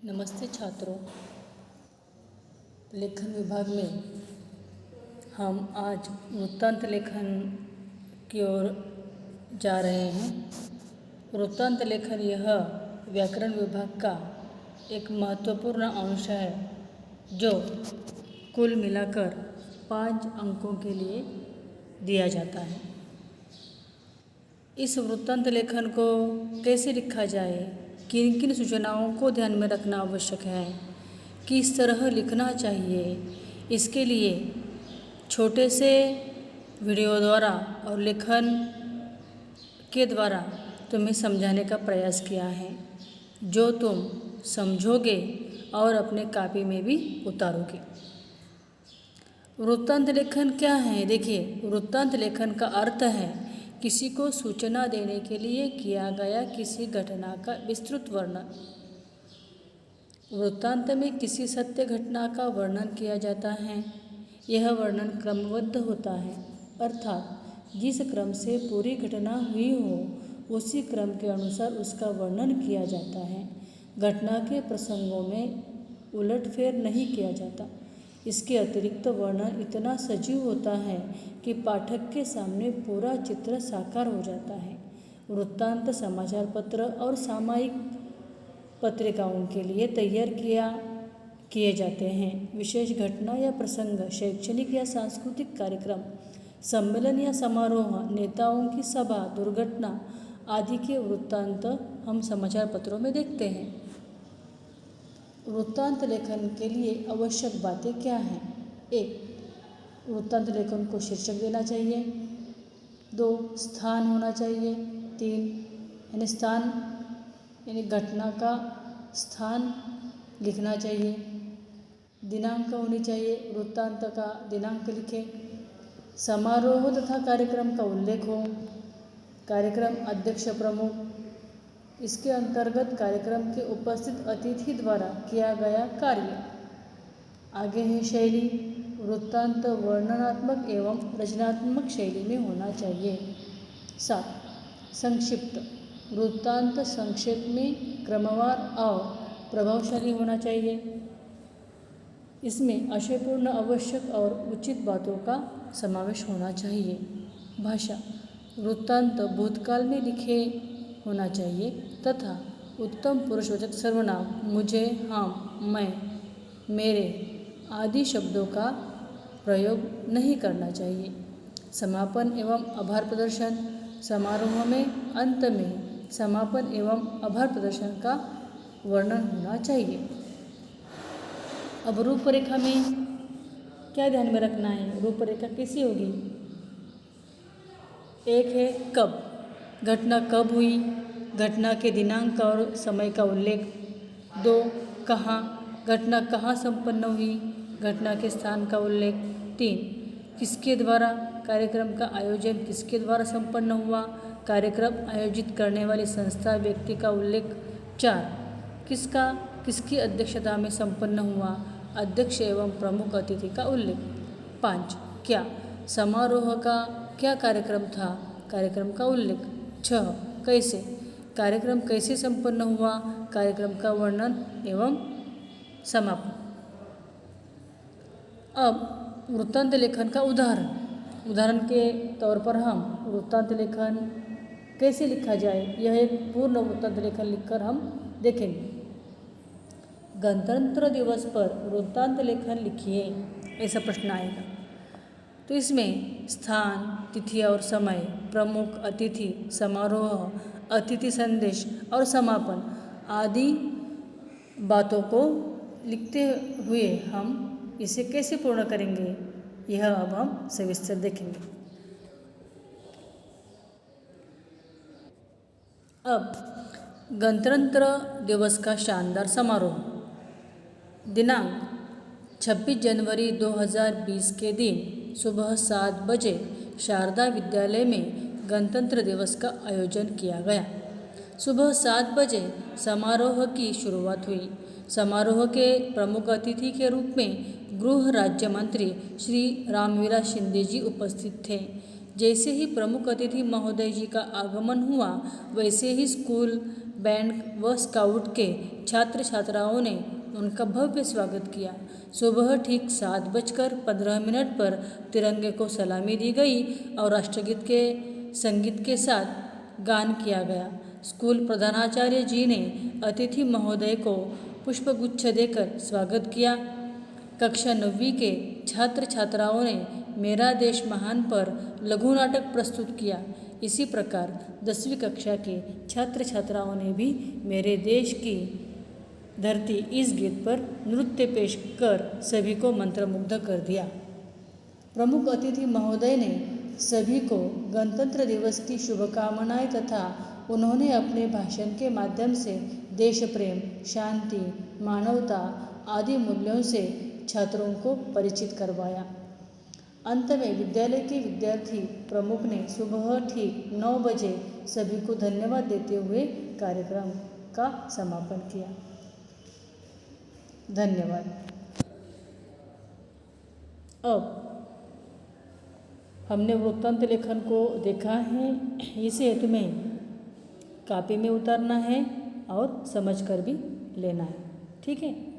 नमस्ते छात्रों। लेखन विभाग में हम आज वृत्तांत लेखन की ओर जा रहे हैं। वृत्तांत लेखन यह व्याकरण विभाग का एक महत्वपूर्ण अंश है जो कुल मिलाकर 5 अंकों के लिए दिया जाता है। इस वृत्तांत लेखन को कैसे लिखा जाए, किन किन सूचनाओं को ध्यान में रखना आवश्यक है, किस तरह लिखना चाहिए, इसके लिए छोटे से वीडियो द्वारा और लेखन के द्वारा तुम्हें समझाने का प्रयास किया है, जो तुम समझोगे और अपने कॉपी में भी उतारोगे। वृत्तांत लेखन क्या है? देखिए, वृत्तांत लेखन का अर्थ है किसी को सूचना देने के लिए किया गया किसी घटना का विस्तृत वर्णन। वृत्तांत में किसी सत्य घटना का वर्णन किया जाता है। यह वर्णन क्रमबद्ध होता है, अर्थात जिस क्रम से पूरी घटना हुई हो उसी क्रम के अनुसार उसका वर्णन किया जाता है। घटना के प्रसंगों में उलटफेर नहीं किया जाता। इसके अतिरिक्त वर्णन इतना सजीव होता है कि पाठक के सामने पूरा चित्र साकार हो जाता है। वृत्तांत समाचार पत्र और सामयिक पत्रिकाओं के लिए तैयार किए जाते हैं। विशेष घटना या प्रसंग, शैक्षणिक या सांस्कृतिक कार्यक्रम, सम्मेलन या समारोह, नेताओं की सभा, दुर्घटना आदि के वृत्तांत हम समाचार पत्रों में देखते हैं। वृत्तांत लेखन के लिए आवश्यक बातें क्या हैं? 1. वृत्तांत लेखन को शीर्षक देना चाहिए। 2. स्थान होना चाहिए। 3. स्थान यानी घटना का स्थान लिखना चाहिए। दिनांक होनी चाहिए, वृत्तांत का दिनांक लिखें। समारोह तथा कार्यक्रम का उल्लेख हो। कार्यक्रम अध्यक्ष प्रमुख, इसके अंतर्गत कार्यक्रम के उपस्थित अतिथि द्वारा किया गया कार्य। आगे है शैली। वृत्तांत वर्णनात्मक एवं रचनात्मक शैली में होना चाहिए। 7. संक्षिप्त। वृत्तांत संक्षेप में क्रमवार और प्रभावशाली होना चाहिए। इसमें आशयपूर्ण, आवश्यक और उचित बातों का समावेश होना चाहिए। भाषा। वृत्तांत भूतकाल में लिखे होना चाहिए तथा उत्तम पुरुषवाचक सर्वनाम मुझे, हम, मैं, मेरे आदि शब्दों का प्रयोग नहीं करना चाहिए। समापन एवं आभार प्रदर्शन। समारोह में अंत में समापन एवं आभार प्रदर्शन का वर्णन होना चाहिए। अब रूपरेखा में क्या ध्यान में रखना है? रूपरेखा कैसी होगी? 1 है कब, घटना कब हुई, घटना के दिनांक और समय का उल्लेख। 2. कहाँ, घटना कहाँ संपन्न हुई, घटना के स्थान का उल्लेख। 3. किसके द्वारा, कार्यक्रम का आयोजन किसके द्वारा संपन्न हुआ, कार्यक्रम आयोजित करने वाली संस्था व्यक्ति का उल्लेख। 4. किसकी अध्यक्षता में संपन्न हुआ, अध्यक्ष एवं प्रमुख अतिथि का उल्लेख। 5. क्या, समारोह का क्या कार्यक्रम था, कार्यक्रम का उल्लेख। 6. कैसे, कार्यक्रम कैसे संपन्न हुआ, कार्यक्रम का वर्णन एवं समापन। अब वृत्तांत लेखन का उदाहरण के तौर पर हम वृत्तांत लेखन कैसे लिखा जाए, यह एक पूर्ण वृत्तांत लेखन लिखकर हम देखेंगे। गणतंत्र दिवस पर वृत्तांत लेखन लिखिए, ऐसा प्रश्न आएगा। तो इसमें स्थान, तिथि और समय, प्रमुख अतिथि, समारोह, अतिथि संदेश और समापन आदि बातों को लिखते हुए हम इसे कैसे पूर्ण करेंगे, यह अब हम सविस्तर देखेंगे। अब गणतंत्र दिवस का शानदार समारोह। दिनांक 26 जनवरी 2020 के दिन सुबह 7 बजे शारदा विद्यालय में गणतंत्र दिवस का आयोजन किया गया। सुबह 7 बजे समारोह की शुरुआत हुई। समारोह के प्रमुख अतिथि के रूप में गृह राज्य मंत्री श्री रामविलास शिंदे जी उपस्थित थे। जैसे ही प्रमुख अतिथि महोदय जी का आगमन हुआ, वैसे ही स्कूल बैंड व स्काउट के छात्र छात्राओं ने उनका भव्य स्वागत किया। सुबह ठीक 7:15 पर तिरंगे को सलामी दी गई और राष्ट्रगीत के संगीत के साथ गान किया गया। स्कूल प्रधानाचार्य जी ने अतिथि महोदय को पुष्पगुच्छ देकर स्वागत किया। कक्षा 9वीं के छात्र छात्राओं ने मेरा देश महान पर लघु नाटक प्रस्तुत किया। इसी प्रकार 10वीं कक्षा के छात्र छात्राओं ने भी मेरे देश की धरती इस गीत पर नृत्य पेश कर सभी को मंत्रमुग्ध कर दिया। प्रमुख अतिथि महोदय ने सभी को गणतंत्र दिवस की शुभकामनाएं तथा उन्होंने अपने भाषण के माध्यम से देश प्रेम, शांति, मानवता आदि मूल्यों से छात्रों को परिचित करवाया। अंत में विद्यालय के विद्यार्थी प्रमुख ने सुबह ठीक 9 बजे सभी को धन्यवाद देते हुए कार्यक्रम का समापन किया। धन्यवाद। अब हमने वृत्तांत लेखन को देखा है, इसे तुम्हें कॉपी में उतारना है और समझ कर भी लेना है। ठीक है।